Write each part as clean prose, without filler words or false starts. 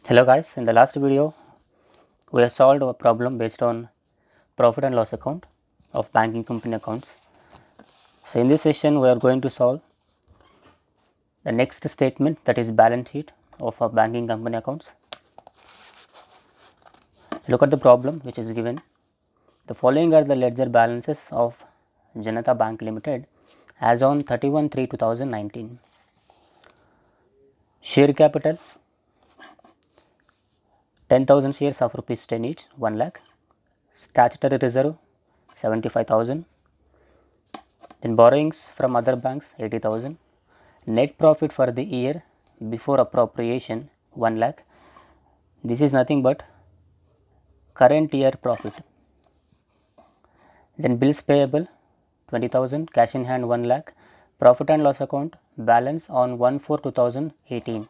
Hello guys, in the last video we have solved a problem based on profit and loss account of banking company accounts. So in this session we are going to solve the next statement, that is balance sheet of a banking company accounts. Look at the problem which is given. The following are the ledger balances of Janata Bank Limited as on 31/3/2019. Share capital 10,000 shares of rupees 10 each, 1 lakh. Statutory reserve 75,000. Then borrowings from other banks 80,000. Net profit for the year before appropriation 1 lakh. This is nothing but current year profit. Then bills payable 20,000, cash in hand 1 lakh. Profit and loss account balance on 1/4/2018,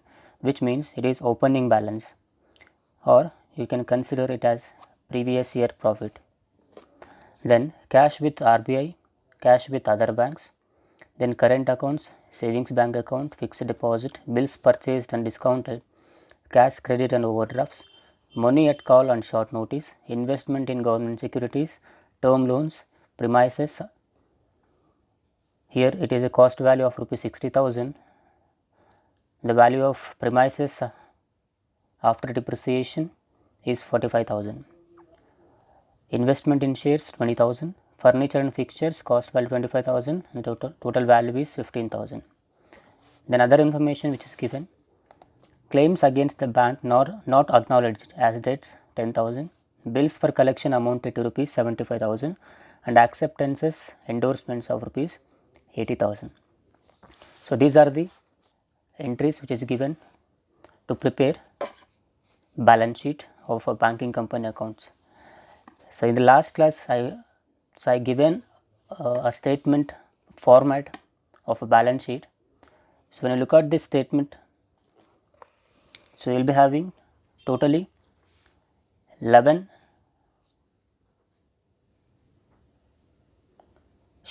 which means it is opening balance, or you can consider it as previous year profit. Then cash with RBI, cash with other banks. Then current accounts, savings bank account, fixed deposit, bills purchased and discounted, cash credit and overdrafts, money at call and short notice, investment in government securities, term loans, premises. Here it is a cost value of rupees 60,000. The value of premises after depreciation is 45,000. Investment in shares 20,000. Furniture and fixtures cost value 25,000 and total value is 15,000. Then other information which is given: claims against the bank not acknowledged as debts 10,000. Bills for collection amounted to rupees 75,000 and acceptances endorsements of rupees 80,000. So these are the entries which is given to prepare balance sheet of a banking company accounts. So in the last class I given a statement format of a balance sheet. So when you look at this statement, so you will be having totally 11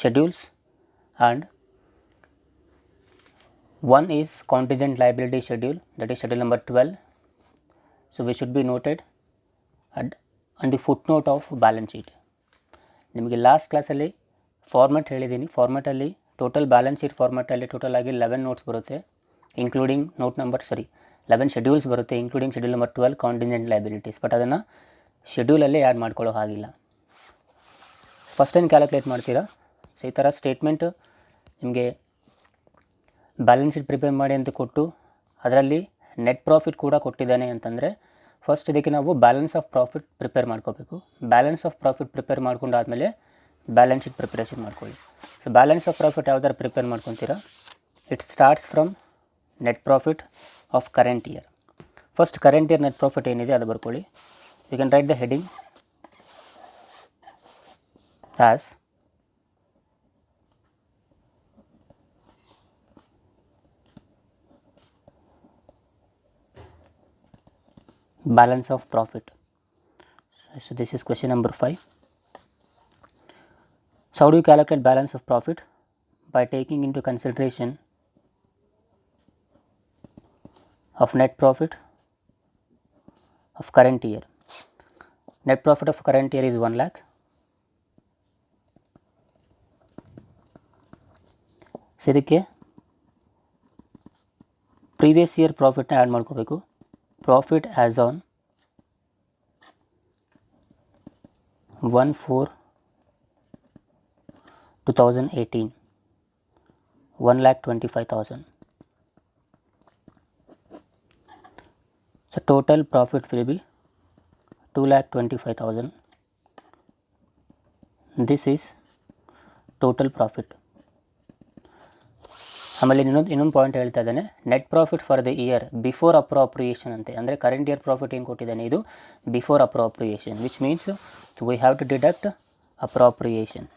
schedules, and one is contingent liability schedule, that is schedule number 12. So which should be noted on the footnote of balance sheet. ನಿಮಗೆ last ಕ್ಲಾಸಲ್ಲಿ format ಹೇಳಿದ್ದೀನಿ. ಫಾರ್ಮೆಟಲ್ಲಿ total balance sheet ಫಾರ್ಮೆಟಲ್ಲಿ total ಆಗಿ 11 notes ಬರುತ್ತೆ, including note number 11 schedules ಬರುತ್ತೆ, including schedule number 12 contingent liabilities. But ಅದನ್ನು ಶೆಡ್ಯೂಲಲ್ಲಿ add ಮಾಡ್ಕೊಳ್ಳೋ ಹಾಗಿಲ್ಲ. First ಏನು ಕ್ಯಾಲ್ಕುಲೇಟ್ ಮಾಡ್ತೀರಾ? ಸೊ ಈ ಥರ ಸ್ಟೇಟ್ಮೆಂಟ್ ನಿಮಗೆ ಬ್ಯಾಲೆನ್ಸ್ ಶೀಟ್ ಪ್ರಿಪೇರ್ ಮಾಡಿ ಅಂತ ಕೊಟ್ಟು ಅದರಲ್ಲಿ ನೆಟ್ ಪ್ರಾಫಿಟ್ ಕೂಡ ಕೊಟ್ಟಿದ್ದಾನೆ ಅಂತಂದರೆ ಫಸ್ಟ್ ಇದಕ್ಕೆ ನಾವು ಬ್ಯಾಲೆನ್ಸ್ ಆಫ್ ಪ್ರಾಫಿಟ್ ಪ್ರಿಪೇರ್ ಮಾಡ್ಕೋಬೇಕು. ಬ್ಯಾಲೆನ್ಸ್ ಆಫ್ ಪ್ರಾಫಿಟ್ ಪ್ರಿಪೇರ್ ಮಾಡ್ಕೊಂಡಾದಮೇಲೆ ಬ್ಯಾಲೆನ್ಸ್ ಶೀಟ್ ಪ್ರಿಪ್ರೇಷನ್ ಮಾಡ್ಕೊಳ್ಳಿ. ಸೊ ಬ್ಯಾಲೆನ್ಸ್ ಆಫ್ ಪ್ರಾಫಿಟ್ ಯಾವ್ದಾರು ಪ್ರಿಪೇರ್ ಮಾಡ್ಕೊತೀರಾ? It starts from net profit of current year. First current year net profit ಏನಿದೆ ಅದು ಬರ್ಕೊಳ್ಳಿ. You can write the heading as balance of profit. So this is question number 5. So how do you calculate balance of profit? By taking into consideration of net profit of current year. Net profit of current year is 1 lakh. So ಇದಕ್ಕೆ previous year ಪ್ರಾಫಿಟ್ನ add ಮಾಡ್ಕೋಬೇಕು. Profit as on 1/4/2018 1,25,000. So total profit will be 2,25,000. This is total profit. ಆಮೇಲೆ ಇನ್ನೊಂದು point ಹೇಳ್ತಾ ಇದ್ದಾನೆ, net profit for the year before appropriation ಅಂತೆ. ಅಂದರೆ current year profit ಏನು ಕೊಟ್ಟಿದ್ದಾನೆ, ಇದು before appropriation, which means we have to deduct appropriation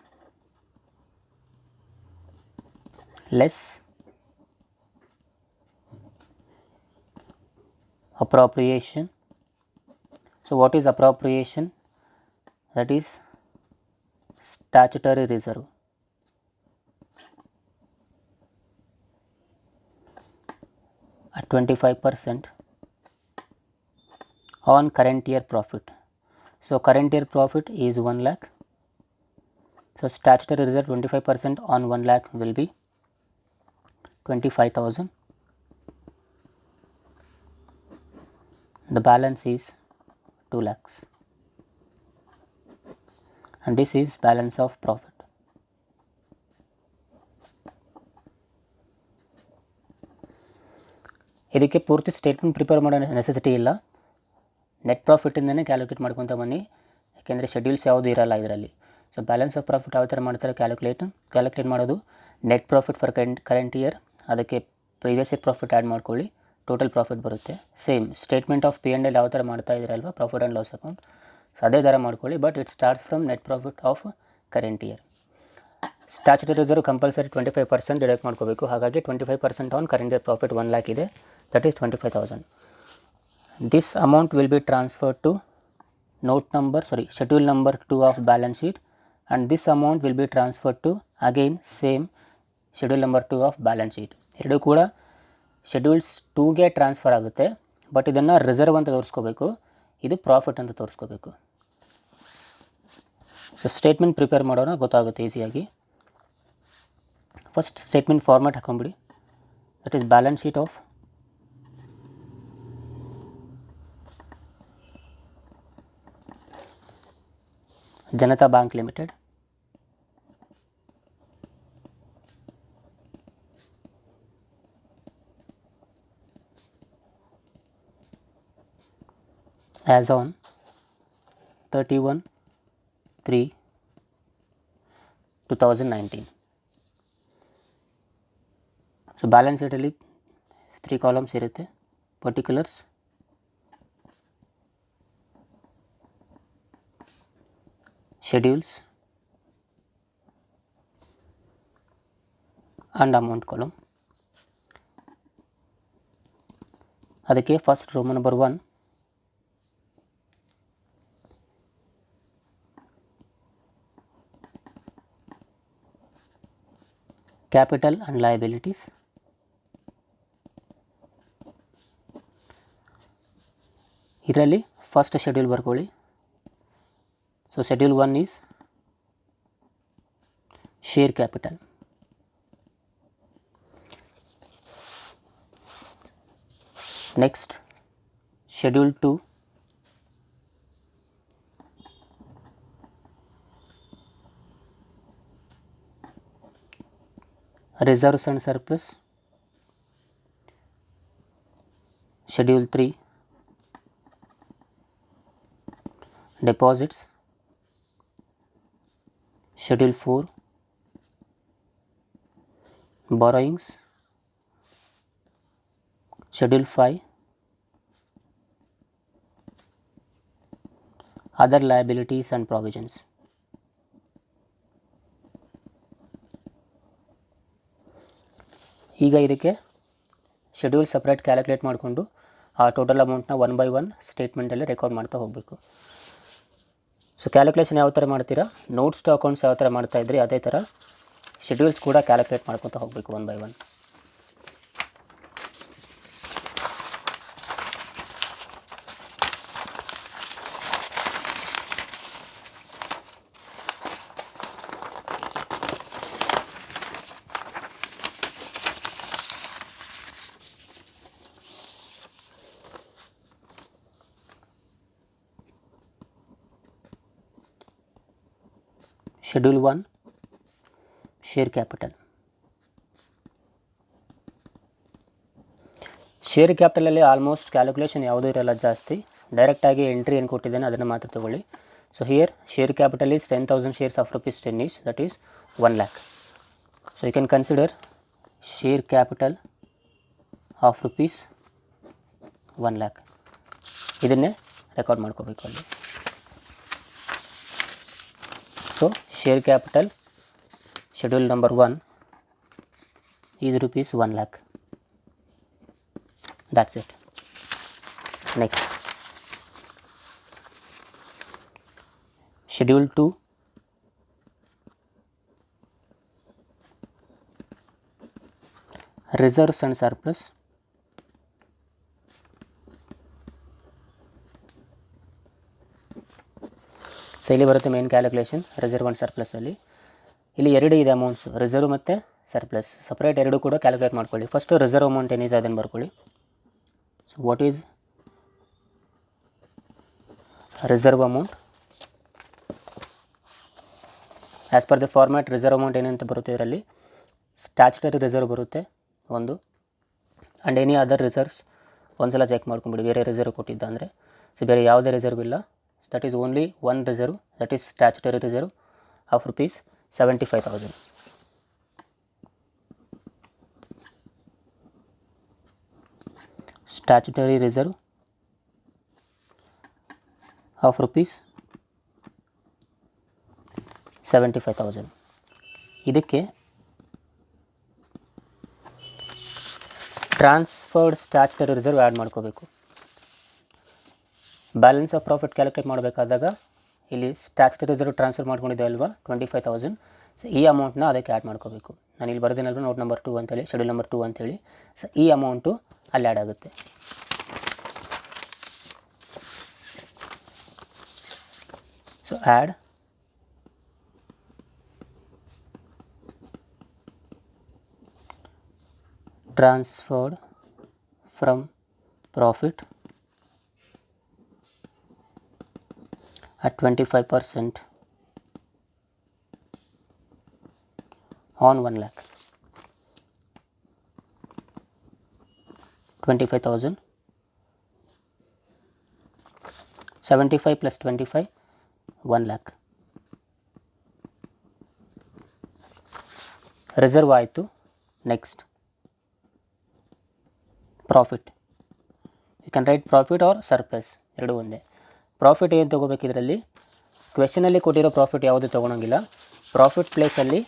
less appropriation. So what is appropriation? That is statutory reserve. At 25%, on current year profit. So current year profit is 1 lakh. So statutory reserve 25% on 1 lakh will be 25,000. The balance is 2 lakhs. And this is balance of profit. ಇದಕ್ಕೆ ಪೂರ್ತಿ statement prepare ಮಾಡೋ necessity ಇಲ್ಲ, net ಪ್ರಾಫಿಟಿಂದನೇ calculate ಮಾಡ್ಕೊತ ಬನ್ನಿ, ಯಾಕೆಂದರೆ schedules ಯಾವುದು ಇರಲ್ಲ ಇದರಲ್ಲಿ. ಸೊ ಬ್ಯಾಲೆನ್ಸ್ ಆಫ್ ಪ್ರಾಫಿಟ್ ಯಾವ ಥರ ಮಾಡ್ತಾರೆ ಕ್ಯಾಲ್ಕುಲೇಟ್ ಮಾಡೋದು, net profit for current year, ಅದಕ್ಕೆ ಪ್ರೀವಿಯಸ್ ಇಯರ್ ಪ್ರಾಫಿಟ್ ಆ್ಯಡ್ ಮಾಡ್ಕೊಳ್ಳಿ, ಟೋಟಲ್ ಪ್ರಾಫಿಟ್ ಬರುತ್ತೆ. Same statement of P and L ಯಾವ ಥರ ಮಾಡ್ತಾ ಇದ್ದೀರಲ್ವ profit and loss account, so ಅದೇ ಥರ ಮಾಡ್ಕೊಳ್ಳಿ, but it starts from net profit of current year. Statutory reserve compulsory 25% deduct ಮಾಡ್ಕೋಬೇಕು, ಹಾಗಾಗಿ 25% on current year profit 1 lakh ಇದೆ, that is 25,000. This amount will be transferred to schedule number 2 of balance sheet, and this amount will be transferred to again same schedule number 2 of balance sheet. ಎರಡು ಕೂಡ schedules 2ಗೆ transfer ಆಗುತ್ತೆ, but ಇದನ್ನು reserve ಅಂತ ತೋರಿಸ್ಕೋಬೇಕು, ಇದು profit ಅಂತ ತೋರಿಸ್ಕೋಬೇಕು. So statement prepare ಮಾಡೋಣ, ಗೊತ್ತಾಗುತ್ತೆ ಈಸಿಯಾಗಿ. ಫಸ್ಟ್ ಸ್ಟೇಟ್ಮೆಂಟ್ ಫಾರ್ಮ್ಯಾಟ್ ಹಾಕೊಂಬಿಡಿ, that is balance sheet of Janata bank limited. As on 31/3/2019. So balance ಶೀಟಲ್ಲಿ 3 ಕಾಲಮ್ಸ್ ಇರುತ್ತೆ, particulars, schedules and amount column. ಅದಕ್ಕೆ first roman number 1 capital and liabilities. ಇದರಲ್ಲಿ ಫಸ್ಟ್ ಶೆಡ್ಯೂಲ್ ಬರ್ಕೊಳ್ಳಿ. So schedule 1 is share capital. Next schedule 2 reserves and surplus. Schedule 3 deposits. Schedule 4 borrowings. Schedule 5 other liabilities and provisions. ಈಗ ಇದಕ್ಕೆ schedule separate calculate ಮಾಡಿಕೊಂಡು ಆ total ಅಮೌಂಟ್ನ 1 by 1 ಸ್ಟೇಟ್ಮೆಂಟಲ್ಲಿ record ಮಾಡ್ತಾ ಹೋಗಬೇಕು. So calculation ಯಾವ ಥರ ಮಾಡ್ತೀರಾ, ನೋಟ್ಸ್ ಟು ಅಕೌಂಟ್ಸ್ ಯಾವ ಥರ ಮಾಡ್ತಾಯಿದ್ರಿ ಅದೇ ಥರ ಶೆಡ್ಯೂಲ್ಸ್ ಕೂಡ ಕ್ಯಾಲ್ಕುಲೇಟ್ ಮಾಡ್ಕೊತಾ ಹೋಗಬೇಕು 1 by 1. Schedule 1 share capital. Share ಕ್ಯಾಪಿಟಲಲ್ಲಿ ಆಲ್ಮೋಸ್ಟ್ ಕ್ಯಾಲ್ಕುಲೇಷನ್ ಯಾವುದೂ ಇರಲ್ಲ ಜಾಸ್ತಿ, ಡೈರೆಕ್ಟಾಗಿ ಎಂಟ್ರಿ ಏನು ಕೊಟ್ಟಿದ್ದೇನೆ ಅದನ್ನು ಮಾತ್ರ ತೊಗೊಳ್ಳಿ. So here share capital is 10,000 shares of ₹10 each, that is 1 lakh. So you can consider share capital of ₹1 lakh. ಇದನ್ನೇ ರೆಕಾರ್ಡ್ ಮಾಡ್ಕೋಬೇಕು ಅಲ್ಲಿ. So share capital schedule number 1 is ₹1 lakh. That's it. Next schedule 2 reserves and surplus. ಇಲ್ಲಿ ಬರುತ್ತೆ main calculation reserve and ಸರ್ಪ್ಲಸಲ್ಲಿ. ಇಲ್ಲಿ ಎರಡು ಇದೆ amounts, reserve ಮತ್ತು surplus. Separate ಎರಡು ಕೂಡ ಕ್ಯಾಲ್ಕುಲೇಟ್ ಮಾಡ್ಕೊಳ್ಳಿ. ಫಸ್ಟು ರಿಸರ್ವ್ ಅಮೌಂಟ್ ಏನಿದೆ ಅದನ್ನು ಬರ್ಕೊಳ್ಳಿ. So what is reserve amount? As per the format reserve amount ಏನಂತ ಬರುತ್ತೆ ಇದರಲ್ಲಿ, ಸ್ಟ್ಯಾಚ್ಯುಟರಿ ರಿಸರ್ವ್ ಬರುತ್ತೆ ಒಂದು, ಆ್ಯಂಡ್ ಎನಿ ಅದರ್ ರಿಸರ್ವ್ಸ್ ಒಂದ್ಸಲ ಚೆಕ್ ಮಾಡ್ಕೊಂಬಿಡಿ ಬೇರೆ ರಿಸರ್ವ್ ಕೊಟ್ಟಿದ್ದ ಅಂದರೆ. ಸೊ ಬೇರೆ ಯಾವುದೇ ರಿಸರ್ವ್ ಇಲ್ಲ, that is only one reserve, that is statutory reserve of rupees 75,000. Statutory reserve of rupees 75,000. ಇದಕ್ಕೆ ಟ್ರಾನ್ಸ್ಫರ್ಡ್ ಸ್ಟ್ಯಾಚ್ಯುಟರಿ ರಿಸರ್ವ್ ಆ್ಯಡ್ ಮಾಡ್ಕೋಬೇಕು. ಬ್ಯಾಲೆನ್ಸ್ ಆಫ್ ಪ್ರಾಫಿಟ್ ಕ್ಯಾಲ್ಕುಲೇಟ್ ಮಾಡಬೇಕಾದಾಗ ಇಲ್ಲಿ ಸ್ಟ್ಯಾಚ್ಯುಟರಿ ರಿಸರ್ವ್ ಟ್ರಾನ್ಸ್ಫರ್ ಮಾಡ್ಕೊಂಡಿದ್ದೆ ಅಲ್ವಾ 25,000. ಸೊ ಈ ಅಮೌಂಟ್ನ ಅದಕ್ಕೆ ಆ್ಯಡ್ ಮಾಡ್ಕೋಬೇಕು. ನಾನು ಇಲ್ಲಿ ಬರ್ದೇನಲ್ವ ನೋಟ್ ನಂಬರ್ 2 ಅಂತೇಳಿ, ಶೆಡ್ಯೂಲ್ ನಂಬರ್ 2 ಅಂತೇಳಿ. ಸೊ ಈ ಅಮೌಂಟು ಅಲ್ಲಿ ಆ್ಯಡ್ ಆಗುತ್ತೆ. So add transferred from profit at 25% on 1 lakh. 25,000, 75 plus 25, 1 lakh. Reserve ಆಯಿತು. Next profit. You can write profit or surplus, ಎರಡು ಒಂದೇ. ಪ್ರಾಫಿಟ್ ಏನು ತೊಗೋಬೇಕು ಇದರಲ್ಲಿ, ಕ್ವೆಶನಲ್ಲಿ ಕೊಟ್ಟಿರೋ ಪ್ರಾಫಿಟ್ ಯಾವುದು ತೊಗೊಳಂಗಿಲ್ಲ. ಪ್ರಾಫಿಟ್ ಪ್ಲೇಸಲ್ಲಿ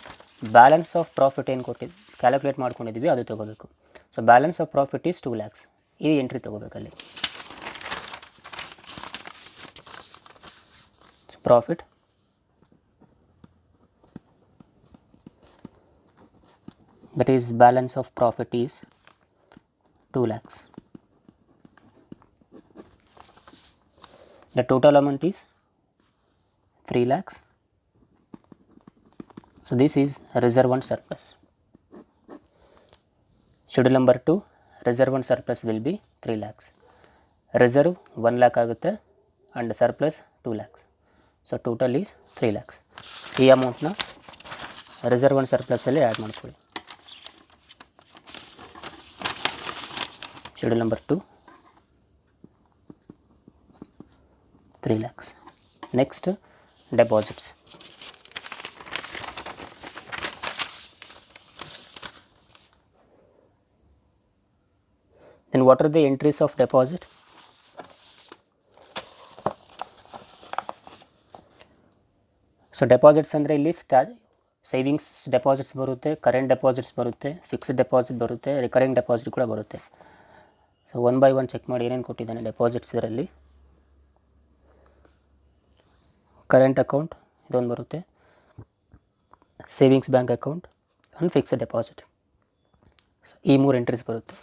ಬ್ಯಾಲೆನ್ಸ್ ಆಫ್ ಪ್ರಾಫಿಟ್ ಏನು ಕೊಟ್ಟಿದ್ದು ಕ್ಯಾಲ್ಕುಲೇಟ್ ಮಾಡ್ಕೊಂಡಿದ್ವಿ ಅದು ತೊಗೋಬೇಕು. So balance of profit is 2 lakhs. ಈ ಎಂಟ್ರಿ ತೊಗೋಬೇಕಲ್ಲಿ. Profit that is balance of profit is 2 lakhs. The total amount is 3 lakhs. So this is reserve and surplus. Schedule number 2, reserve and surplus will be 3 lakhs. Reserve 1 lakh ಆಗುತ್ತೆ and surplus 2 lakhs. So total is 3 lakhs. ಈ ಅಮೌಂಟ್ನ reserve and surplus ಅಲ್ಲಿ add ಮಾಡ್ಕೊಳ್ಳಿ. Schedule number 2, 3 lakhs. Next, deposits. Then what are the entries of deposit? So deposits ಅಂದರೆ ಇಲ್ಲಿ savings deposits ಬರುತ್ತೆ, current deposits ಬರುತ್ತೆ, fixed deposit ಬರುತ್ತೆ, recurring deposit ಕೂಡ ಬರುತ್ತೆ. ಸೊ 1 by 1 ಚೆಕ್ ಮಾಡಿ ಏನೇನು ಕೊಟ್ಟಿದ್ದಾನೆ ಡೆಪಾಸಿಟ್ಸ್ ಇದರಲ್ಲಿ. ಕರೆಂಟ್ ಅಕೌಂಟ್ ಇದೊಂದು ಬರುತ್ತೆ, savings bank account and fixed deposit. ಈ 3 ಎಂಟ್ರೀಸ್ ಬರುತ್ತೆ.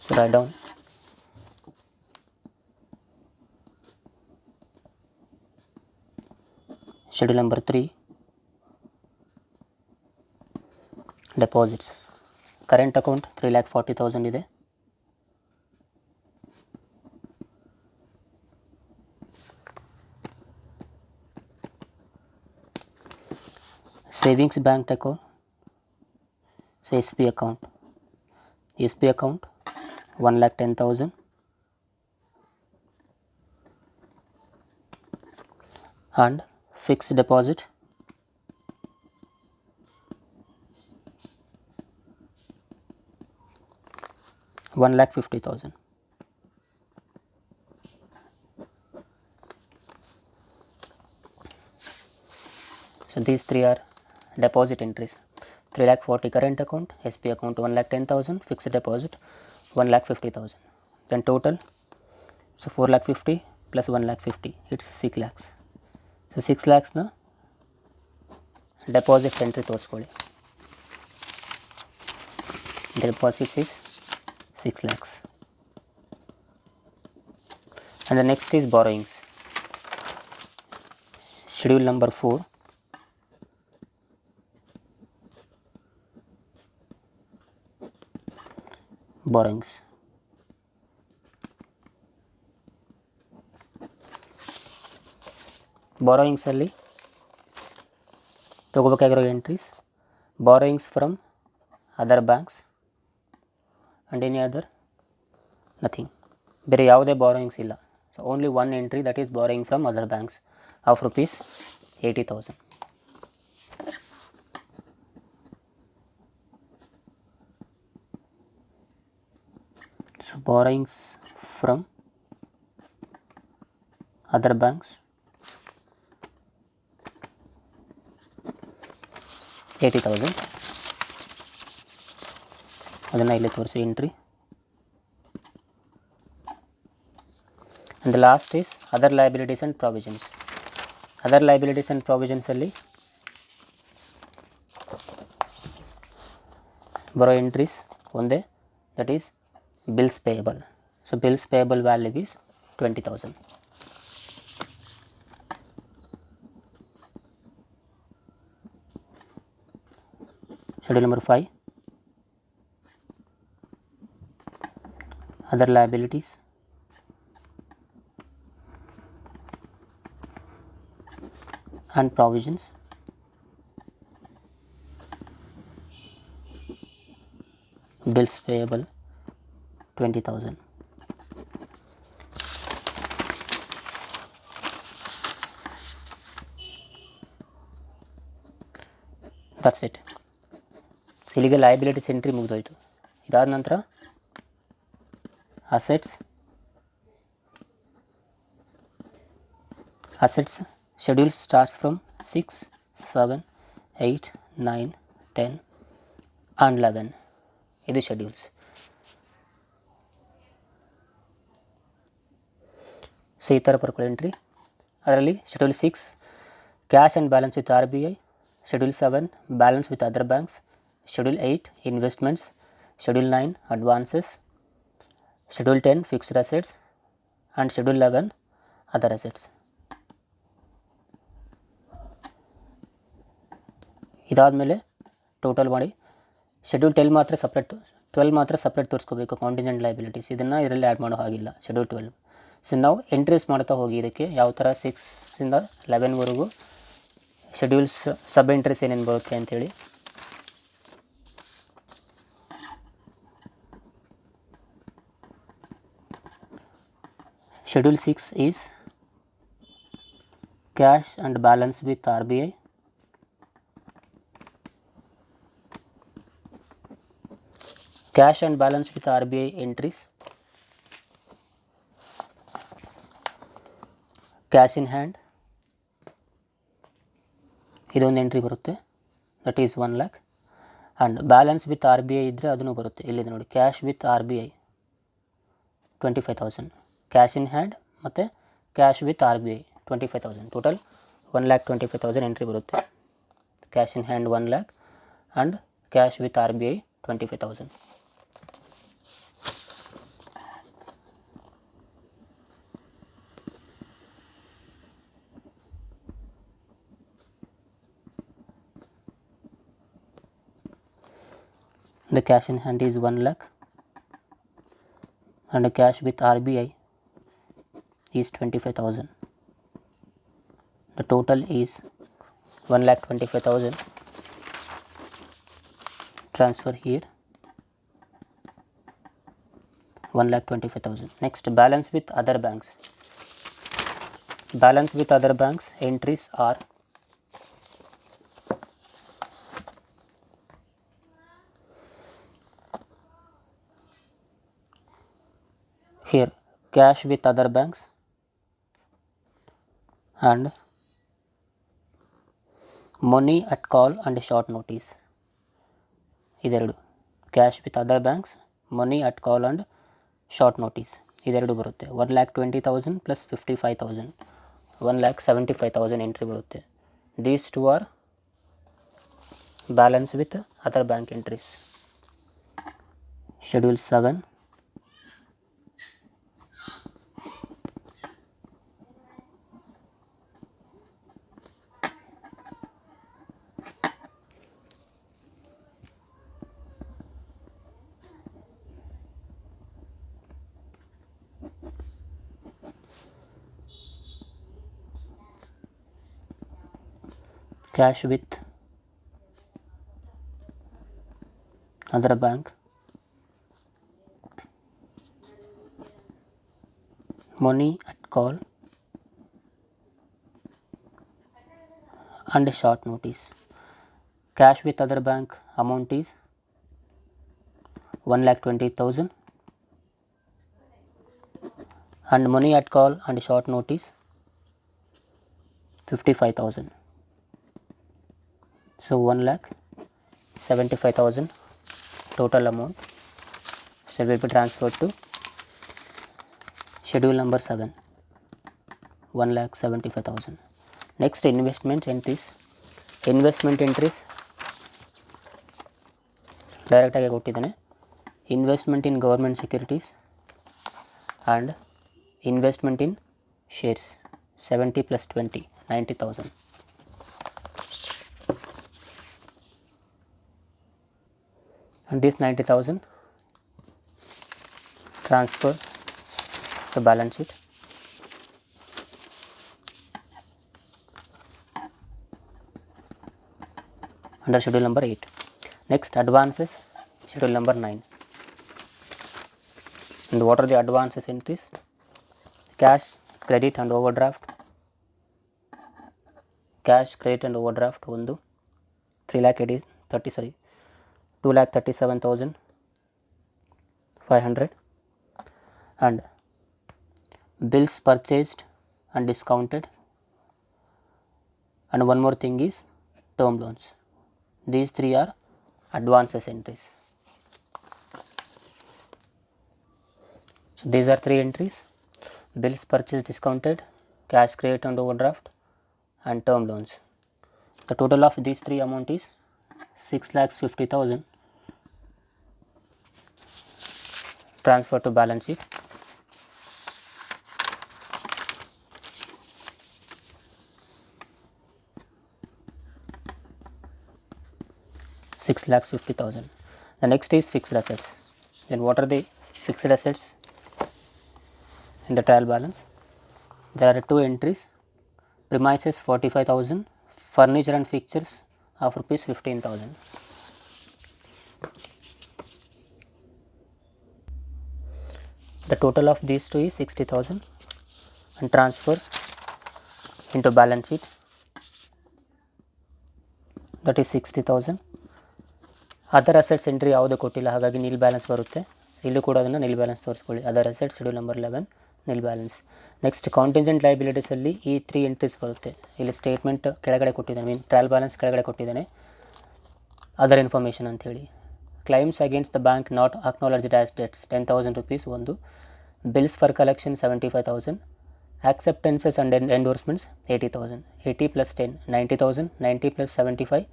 So write down. Schedule number 3, deposits. Current account 3,40,000 ಇದೆ. Savings bank account, S P account. S P account 1,10,000. and fixed deposit 1,50,000. So these 3 are deposit entries. 3,40,000 current account, SP account 1,10,000, fixed deposit 1,50,000. Then total, so 4,50,000 plus 1,50,000, it's 6 lakhs. So 6 lakhs na deposit entry ತೋರಿಸ್ಕೊಳ್ಳಿ. Deposits is 6 lakhs. And the next is borrowings. Schedule number 4. Borrowings. Borrowings ಅಲ್ಲಿ ತಗೋಬೇಕಾಗಿರೋ entries borrowings from other banks and any other nothing. ಬೇರೆ ಯಾವುದೇ borrowings ಇಲ್ಲ. So only one entry, that is borrowing from other banks of rupees 80,000. So borrowings from other banks 80,000. ಅದನ್ನು ಇಲ್ಲಿ ತೋರಿಸಿ entry. And the last is other liabilities and provisions. Other liabilities and ಪ್ರಾವಿಷನ್ಸಲ್ಲಿ ಬರೋ entries ಒಂದೇ, that is bills payable. So bills payable value is 20,000. Schedule number 5, other liabilities. And provisions. Bills payable 20,000. That's it. ಇಲ್ಲಿಗೆ liabilities entry ಮುಗಿದೋಯ್ತು. ಇದಾದ ನಂತರ assets schedule starts from 6, 7, 8, 9, 10 and 11. ಇದು schedules. So ಈ ಥರ ಬರ್ಕೊಳ್ಳಿ ಎಂಟ್ರಿ. ಅದರಲ್ಲಿ schedule 6 cash and balance with RBI, schedule 7 balance with other banks, Schedule 8 investments, Schedule 9 advances, Schedule 10 fixed assets and Schedule 11 other assets. ಇದಾದಮೇಲೆ total ಮಾಡಿ schedule 12 ಮಾತ್ರ separate ತೋರಿಸ್ಕೋಬೇಕು contingent liabilities. ಇದನ್ನು ಇದರಲ್ಲಿ ಆ್ಯಡ್ ಮಾಡೋ ಹಾಗಿಲ್ಲ ಶೆಡ್ಯೂಲ್ 12. ಸೊ ನಾವು entries ಮಾಡ್ತಾ ಹೋಗಿ ಇದಕ್ಕೆ ಯಾವ ಥರ 6ಇಂದ 11ವರೆಗೂ ಶೆಡ್ಯೂಲ್ಸ್ ಸಬ್ ಎಂಟ್ರೀಸ್ ಏನೇನು ಬರುತ್ತೆ ಅಂಥೇಳಿ. Schedule 6 is cash and balance with RBI, cash and balance with RBI entries, cash in hand ಇದೊಂದು ಎಂಟ್ರಿ ಬರುತ್ತೆ, that is 1 lakh. And balance with RBI ಇದ್ದರೆ ಅದನ್ನು ಬರುತ್ತೆ. ಇಲ್ಲಿದೆ ನೋಡಿ, cash with RBI 25,000, cash in hand ಮತ್ತು cash with RBI 25,000, total 1,25,000 entry ಬರುತ್ತೆ. Cash in hand 1 lakh and cash with RBI 25,000. The cash in hand is 1 lakh and the cash with RBI is 25,000. The total is 1,25,000. Transfer here 1,25,000. Next, balance with other banks. Balance with other banks entries are here cash with other banks and money at call and short notice. ಇದೆರಡು, cash with other banks, money at call and short notice, ಇದೆರಡು ಬರುತ್ತೆ. 1,20,000 plus 55,000, 1,75,000 entry ಬರುತ್ತೆ. These two are balance with other bank entries. Schedule 7 cash with other bank, money at call and short notice. Cash with other bank amount is 1,20,000 and money at call and short notice 55,000. So 1,75,000 total amount. So will be transferred to schedule number 7, 1,75,000. Next, investment entries. Investment entries direct ಆಗಿ ಕೊಟ್ಟಿದ್ದಾನೆ. Investment in government securities and investment in shares 70 plus 20, 90,000. And this 90,000 transfer to balance sheet. Under schedule number 8. Next, advances, schedule number 9. And what are the advances entries? Cash, credit and overdraft. Cash, credit and overdraft 2,37,500 and bills purchased and discounted, and one more thing is term loans. These three are advances entries. So these are three entries: bills purchased, discounted, cash, credit and overdraft and term loans. The total of these three amount is 6,50,000 transfer to balance sheet. $6,50,000. The next is fixed assets. Then what are the fixed assets in the trial balance? There are two entries: premises 45,000, furniture and fixtures of rupees 15,000. The total of these two is 60,000 and transfer into balance sheet. That is 60,000. Other assets entry ಯಾವುದೇ ಕೊಟ್ಟಿಲ್ಲ, ಹಾಗಾಗಿ nil balance ಬರುತ್ತೆ. ಇಲ್ಲೂ ಕೂಡ ಅದನ್ನು nil balance ತೋರಿಸ್ಕೊಳ್ಳಿ. Other assets schedule number 11 nil balance. Next contingent ಲೈಬಿಲಿಟೀಸಲ್ಲಿ ಈ 3 ಎಂಟ್ರೀಸ್ ಬರುತ್ತೆ. ಇಲ್ಲಿ ಸ್ಟೇಟ್ಮೆಂಟ್ ಕೆಳಗಡೆ ಕೊಟ್ಟಿದ್ದಾನೆ, ಟ್ರಯಲ್ ಬ್ಯಾಲೆನ್ಸ್ ಕೆಳಗಡೆ ಕೊಟ್ಟಿದ್ದಾನೆ, ಅದರ್ ಇನ್ಫಾರ್ಮೇಷನ್ ಅಂಥೇಳಿ. Claims against the bank not acknowledged as debts 10,000 rupees ಒಂದು. Bills for collection 75,000. acceptances and endorsements 80,000. 80 plus 10 90,000. 90 plus 75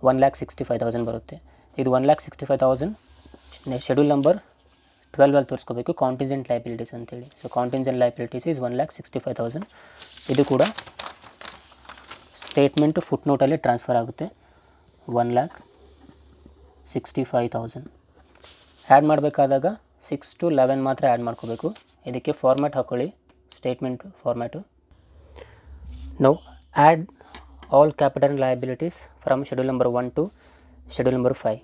1,65,000 ಬರುತ್ತೆ. ಇದು 1,65,000 ಶೆಡ್ಯೂಲ್ ನಂಬರ್ 12 ಅಲ್ಲಿ ತೋರಿಸ್ಕೋಬೇಕು, ಕಾಂಟಿಂಜೆಂಟ್ ಲೈಬಿಲಿಟೀಸ್ ಅಂತೇಳಿ. So contingent liabilities is 1,65,000. ಇದು ಕೂಡ ಸ್ಟೇಟ್ಮೆಂಟು ಫುಟ್ ನೋಟಲ್ಲಿ ಟ್ರಾನ್ಸ್ಫರ್ ಆಗುತ್ತೆ. 1,65,000 ಆ್ಯಡ್ ಮಾಡಬೇಕಾದಾಗ 6 to 11 ಮಾತ್ರ ಆ್ಯಡ್ ಮಾಡ್ಕೋಬೇಕು. ಇದಕ್ಕೆ ಫಾರ್ಮ್ಯಾಟ್ ಹಾಕ್ಕೊಳ್ಳಿ, statement format. Now add all capital liabilities from schedule number 1 to schedule number 5.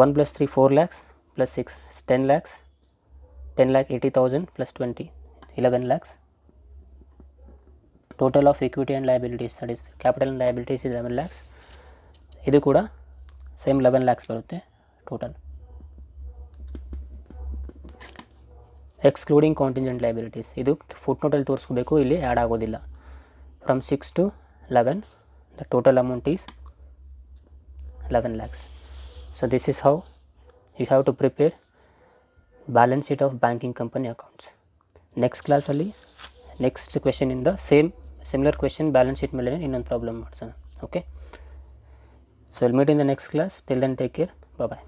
1 plus 3 4 lakhs plus 6 10 lakhs, 10,80,000 plus 20 11 lakhs. Total of equity and liabilities, that is capital and liabilities is 11 lakhs. ಇದು ಕೂಡ same 11 lakhs ಬರುತ್ತೆ total. Excluding contingent liabilities ಇದು foot ನೋಟಲ್ಲಿ ತೋರಿಸ್ಕೋಬೇಕು, ಇಲ್ಲಿ add ಆಗೋದಿಲ್ಲ. From 6 to 11 the total amount is 11 lakhs. So this is how you have to prepare balance sheet of banking company accounts. Next class alli next question in the similar question balance sheet ಮೇಲೆ ಇನ್ನೊಂದು problem ಮಾಡ್ಸೋಣ. Okay, so we'll meet in the next class. Till then take care, bye bye.